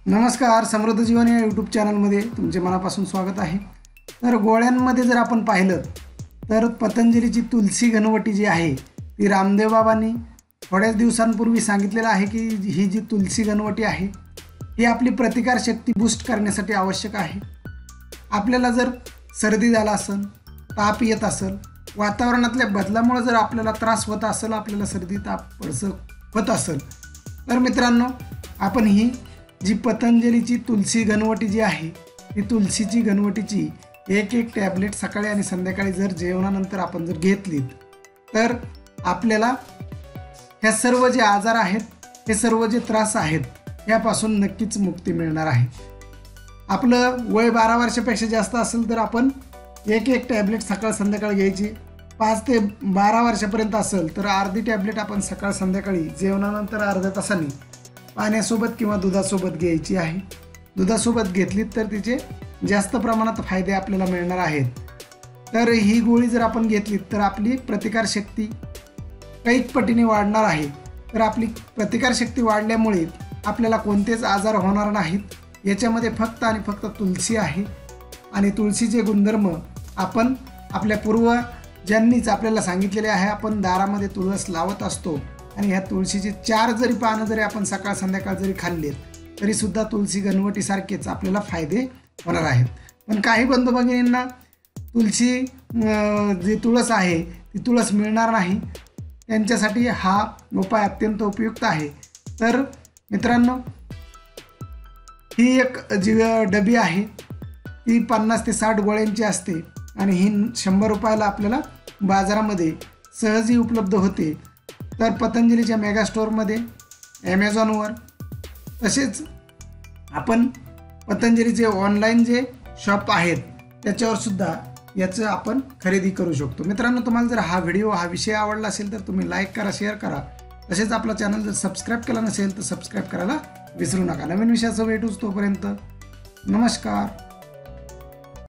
नमस्कार, समृद्ध जीवन या यूट्यूब चॅनलमध्ये तुमचे मनापासून स्वागत आहे। तर गोळ्यांमध्ये जर आपण पाहिलं तर पतंजलीची तुलसी घनवटी जी आहे ती रामदेव बाबांनी थोड्याच दिवसांपूर्वी सांगितलेलं आहे की ही जी तुलसी घनवटी आहे ही आपली प्रतिकारशक्ती बूस्ट करण्यासाठी आवश्यक आहे। आपल्याला जर सर्दी झाला असेल, ताप येत असेल, वातावरणातल्या बदलामुळे जर आपल्याला त्रास होत असेल, आपल्याला सर्दी ताप पडसं होत असेल, तर मित्रांनो आपण ही जी पतंजलीची तुलसी घनवटी जी आहे ती तुलसीची घनवटीची एक टॅबलेट सकाळी आणि संध्याकाळी जर जेवणानंतर आपण जर घेतली तर आपल्याला ह्या सर्व जे आजार आहेत, हे सर्व जे त्रास आहेत यापासून नक्कीच मुक्ती मिळणार आहे। आपलं वय 12 वर्षापेक्षा जास्त असेल तर आपण एक टॅबलेट सकाळ संध्याकाळ घ्यायची। 5 ते 12 वर्षापर्यंत असेल तर अर्धी टॅबलेट आपण सकाळ संध्याकाळी जेवणानंतर अर्ध्या तासाने पाण्यासोबत किंवा दुधासोबत घ्यायची आहे। दुधासोबत घेतली तर तिचे जास्त प्रमाणात फायदे आपल्याला मिळणार आहेत। तर ही गोळी जर आपण घेतली तर आपली प्रतिकारशक्ती कैक पटीने वाढणार आहे। तर आपली प्रतिकारशक्ती वाढल्यामुळे आपल्याला कोणतेच आजार होणार नाहीत। याच्यामध्ये फक्त आणि फक्त तुलसी आहे आणि तुळशीचे गुणधर्म आपण आपल्या पूर्वजांनीच आपल्याला सांगितलेले आहे। आपण दारामध्ये तुळस लावत असतो आणि ह्या तुळशीचे 4 जरी पानं जरी आपण सकाळ संध्याकाळ जरी खाल्ले तरी सुद्धा तुलसी घनवटीसारखेच आपल्याला फायदे होणार आहेत। पण काही बंधू भगिनींना तुळशी जी तुळस आहे ती तुळस मिळणार नाही, त्यांच्यासाठी हा उपाय अत्यंत उपयुक्त आहे। तर मित्रांनो, ही एक जी डबी आहे ती 50 ते 60 गोळ्यांची असते आणि ही 100 रुपयाला आपल्याला बाजारामध्ये सहजही उपलब्ध होते। तर पतंजलीच्या मेगा स्टोअरमध्ये, ॲमेझॉनवर, तसेच आपण पतंजलीचे ऑनलाईन जे शॉप आहेत त्याच्यावर सुद्धा याचं आपण खरेदी करू शकतो। मित्रांनो, तुम्हाला जर हा व्हिडिओ हा विषय आवडला असेल तर तुम्ही लाईक करा, शेअर करा। तसेच आपला चॅनल जर सबस्क्राईब केला नसेल तर सबस्क्राईब करायला विसरू नका। नवीन विषयाचं भेटूच, तोपर्यंत नमस्कार।